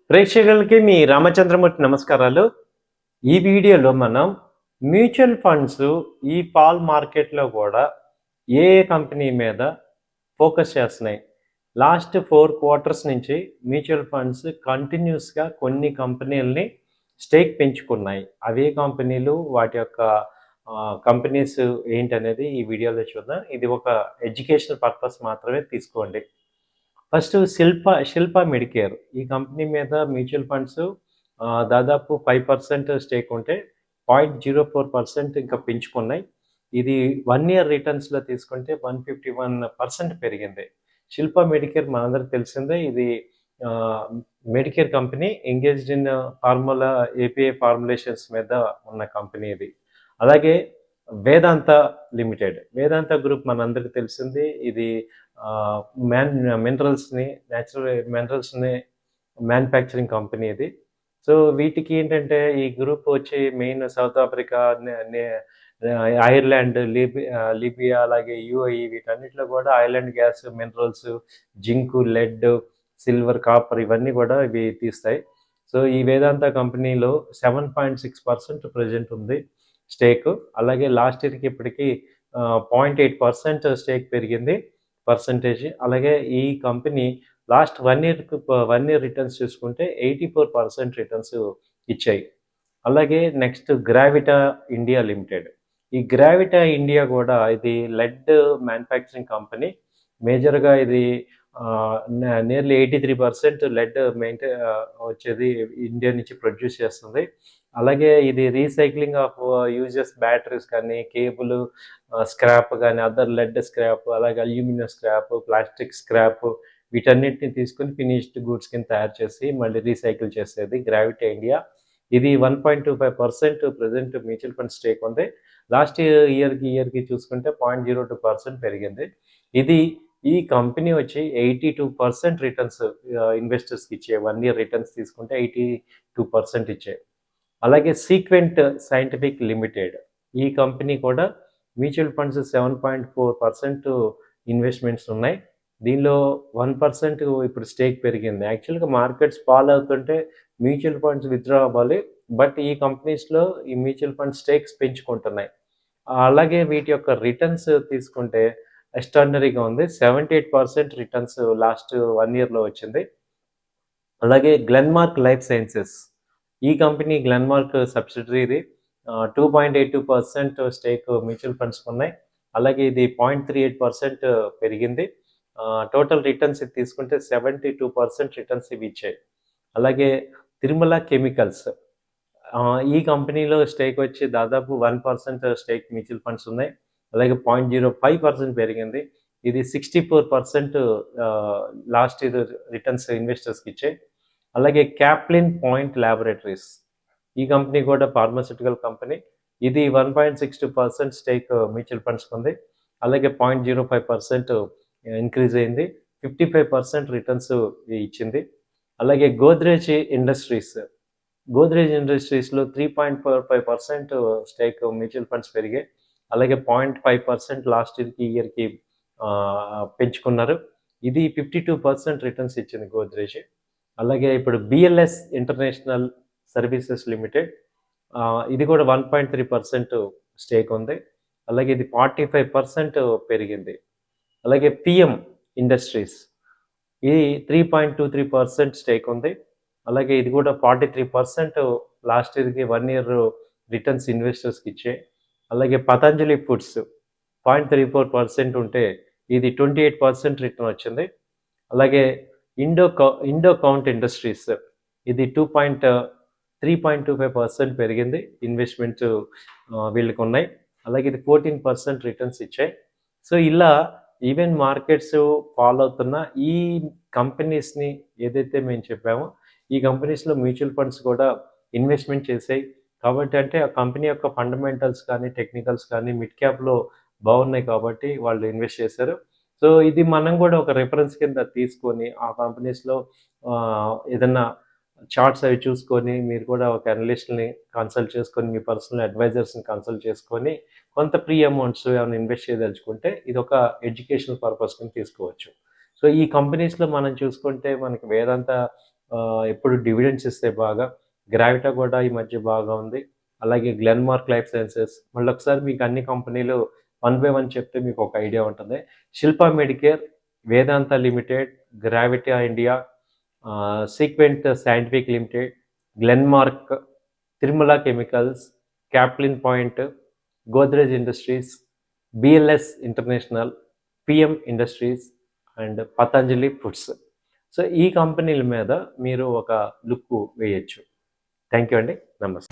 ప్రేక్షకులకి మీ రామచంద్రమూర్తి నమస్కారాలు. ఈ వీడియోలో మనం మ్యూచువల్ ఫండ్స్ ఈ పాల్ మార్కెట్‌లో గూడా ఏ కంపెనీ మీద ఫోకస్ చేస్తున్నాయి? లాస్ట్ 4 క్వార్టర్స్ నుంచి మ్యూచువల్ ఫండ్స్ కంటిన్యూస్‌గా కొన్ని కంపెనీలని స్టేక్ పెంచుకున్నాయి. అవే కంపెనీలు వాటి యొక్క కంపెనీస్ ఏంటనేది ఈ వీడియోలో చూద్దాం. ఇది ఒక ఎడ్యుకేషనల్ పర్పస్ మాత్రమే తీసుకోండి. ఫస్ట్ శిల్ప మెడికేర్ ఈ కంపెనీ మీద మ్యూచువల్ ఫండ్స్ దాదాపు 5% స్టేక్ ఉంటే 0.04% ఇంకా పెంచుకున్నాయి. ఇది 1 ఇయర్ రిటర్న్స్‌లో తీసుకుంటే 151% పెరిగింది. శిల్ప మెడికేర్ మనందరికి తెలిసిందే. ఇది ఆహ్, Medicare company engaged in formula API formulations మీద ఉన్న కంపెనీ ఇది. అలాగే వేదాంత లిమిటెడ్. వేదాంత గ్రూప్ మనందరికి తెలిసింది. ఇది ఆహ్, మ్యాన్ మినరల్స్‌ని నేచురల్ మినరల్స్‌ని మ్యానుఫ్యాక్చరింగ్ కంపెనీ ఇది. సో, వీటికి ఏంటంటే ఈ గ్రూప్ వచ్చి మెయిన్ సౌత్ ఆఫ్రికా, నె నె ఐర్లాండ్, లిబియా అలాగే యూఏఈ వీటన్నిటిలో కూడా oil and gas, minerals, zinc, lead, silver, copper ఇవన్నీ కూడా ఇవి తీస్తాయి. సో, ఈ వేదాంత కంపెనీలో 7.6% ప్రెజెంట్ ఉంది స్టేక్. అలాగే లాస్ట్ ఇయర్‌కి ఇప్పటికి 0.8% స్టేక్ పెరిగింది పర్సెంటేజ్. అలాగే ఈ కంపెనీ లాస్ట్ 1 ఇయర్ రిటర్న్స్ చూసుకుంటే 84% రిటర్న్స్ ఇచ్చాయి. అలాగే నెక్స్ట్ గ్రావిటా ఇండియా లిమిటెడ్. ఈ గ్రావిటా ఇండియా కూడా ఇది లెడ్ మ్యానుఫ్యాక్చరింగ్ కంపెనీ. మేజర్‌గా ఇది నియర్లీ 83% లెడ్ వచ్చేది ఇండియా నుంచి ప్రొడ్యూస్ చేస్తుంది. అలాగే ఇది రీసైక్లింగ్ ఆఫ్ యూజెస్ బ్యాటరీస్ కానీ, కేబుల్ స్క్రాప్ కానీ, అదర్ లెడ్ స్క్రాప్, అలాగే అల్యూమినియం స్క్రాప్, ప్లాస్టిక్ స్క్రాప్ వీటన్నిటిని తీసుకొని ఫినిష్డ్ గూడ్స్ కింద తయారు చేసి మళ్ళీ రీసైకిల్ చేసేది గ్రావిటీ ఇండియా. ఇది 1.25% ప్రెజెంట్ మ్యూచువల్ ఫండ్ స్టేక్ ఉంది. లాస్ట్ ఇయర్‌కి చూసుకుంటే 0.02% పెరిగింది. ఇది ఈ కంపెనీ వచ్చి 82% రిటర్న్స్ ఇన్వెస్టర్స్‌కి ఇచ్చాయి. 1 ఇయర్ రిటర్న్స్ తీసుకుంటే 82% ఇచ్చాయి. అలాగే సీక్వెంట్ సైంటిఫిక్ లిమిటెడ్. ఈ కంపెనీ కూడా మ్యూచువల్ ఫండ్స్ 7.4% ఇన్వెస్ట్‌మెంట్స్ ఉన్నాయి. దీనిలో 1% ఇప్పుడు స్టేక్ పెరిగింది. యాక్చువల్‌గా మార్కెట్స్ ఫాల్ అవుతుంటే మ్యూచువల్ ఫండ్స్ విత్‌డ్రా అవ్వాలి. బట్ ఈ కంపెనీస్‌లో ఈ మ్యూచువల్ ఫండ్ స్టేక్స్ పెంచుకుంటున్నాయి. అలాగే వీటి యొక్క రిటర్న్స్ తీసుకుంటే ఎక్స్ట్రార్డినరీగా ఉంది. 78% రిటర్న్స్ లాస్ట్ 1 ఇయర్‌లో వచ్చింది. అలాగే గ్లెన్మార్క్ లైఫ్ సైన్సెస్. ఈ కంపెనీ గ్లెన్మార్క్ సబ్సిడరీ ఇది. 2.82% స్టేక్ మ్యూచువల్ ఫండ్స్‌కి ఉన్నాయి. అలాగే ఇది 0.38% పెరిగింది. టోటల్ రిటర్న్స్ ఇది తీసుకుంటే 72% రిటర్న్స్ ఇవి ఇచ్చాయి. అలాగే తిరుమల కెమికల్స్. ఈ కంపెనీలో స్టేక్ వచ్చి దాదాపు 1% స్టేక్ మ్యూచువల్ ఫండ్స్ ఉన్నాయి. అలాగే 0.05% పెరిగింది. ఇది 64% లాస్ట్ ఇయర్ రిటర్న్స్ ఇన్వెస్టర్స్‌కి ఇచ్చాయి. అలాగే క్యాప్లిన్ పాయింట్ ల్యాబొరేటరీస్. ఈ కంపెనీ కూడా ఫార్మాస్యూటికల్ కంపెనీ. ఇది 1.62% స్టేక్ మ్యూచువల్ ఫండ్స్‌కి ఉంది. అలాగే 0.05% ఇంక్రీజ్ అయింది. 55% రిటర్న్స్ ఇచ్చింది. అలాగే గోద్రేజ్ ఇండస్ట్రీస్. గోద్రేజ్ ఇండస్ట్రీస్‌లో 3.45% స్టేక్ మ్యూచువల్ ఫండ్స్ పెరిగాయి. అలాగే 0.5% లాస్ట్ ఇయర్‌కి, ఈ ఇయర్‌కి పెంచుకున్నారు. ఇది 52% రిటర్న్స్ ఇచ్చింది గోద్రేజ్. అలాగే ఇప్పుడు బిఎల్ఎస్ ఇంటర్నేషనల్ సర్వీసెస్ లిమిటెడ్. ఇది కూడా 1.3% స్టేక్ ఉంది. అలాగే ఇది 45% పెరిగింది. అలాగే పిఎం ఇండస్ట్రీస్. ఇది 3.23% స్టేక్ ఉంది. అలాగే ఇది కూడా 43% లాస్ట్ ఇయర్‌కి 1 ఇయర్ రిటర్న్స్ ఇన్వెస్టర్స్‌కి ఇచ్చాయి. అలాగే పతంజలి ఫుడ్స్ 0.34% ఉంటే ఇది 28% రిటర్న్ వచ్చింది. అలాగే ఇండో కౌంట్ ఇండస్ట్రీస్ ఇది 3.25% పెరిగింది. ఇన్వెస్ట్‌మెంట్ వీళ్ళకి ఉన్నాయి. అలాగే ఇది 14% రిటర్న్స్ ఇచ్చాయి. సో, ఇలా ఈవెన్ మార్కెట్స్ ఫాలో అవుతున్న ఈ కంపెనీస్‌ని ఏదైతే మేము చెప్పామో, ఈ కంపెనీస్‌లో మ్యూచువల్ ఫండ్స్ కూడా ఇన్వెస్ట్‌మెంట్ చేసాయి. కాబట్టి అంటే ఆ కంపెనీ యొక్క ఫండమెంటల్స్ కానీ, టెక్నికల్స్ కానీ మిడ్ క్యాప్‌లో బాగున్నాయి కాబట్టి వాళ్ళు ఇన్వెస్ట్ చేశారు. సో, ఇది మనం కూడా ఒక రిఫరెన్స్ కింద తీసుకొని ఆ కంపెనీస్‌లో ఏదన్నా చార్ట్స్ అవి చూసుకొని మీరు కూడా ఒక అనలిస్ట్‌ని కన్సల్ట్ చేసుకొని, మీ పర్సనల్ అడ్వైజర్స్‌ని కన్సల్ట్ చేసుకొని కొంత ప్రీ అమౌంట్స్ ఏమైనా ఇన్వెస్ట్ చేయదలుచుకుంటే ఇదొక ఎడ్యుకేషనల్ పర్పస్ కింద తీసుకోవచ్చు. సో, ఈ కంపెనీస్‌లో మనం చూసుకుంటే మనకి వేదాంత ఎప్పుడు డివిడెండ్స్ ఇస్తే బాగా. గ్రావిటా కూడా ఈ మధ్య బాగా ఉంది. అలాగే గ్లెన్మార్క్ లైఫ్ సైన్సెస్. మళ్ళీ ఒకసారి మీకు అన్ని కంపెనీలు వన్ బై వన్ చెప్తే మీకు ఒక ఐడియా ఉంటుంది. Shilpa Medicare, Vedanta limited, Gravita India, sequent scientific limited, Glenmark, Tirumala chemicals, Caplin point, Godrej industries, BLS international, PM industries and Patanjali foods. So ఈ కంపెనీల మీద మీరు ఒక లుక్ వేయచ్చు. థ్యాంక్ యూ అండి. నమస్తే.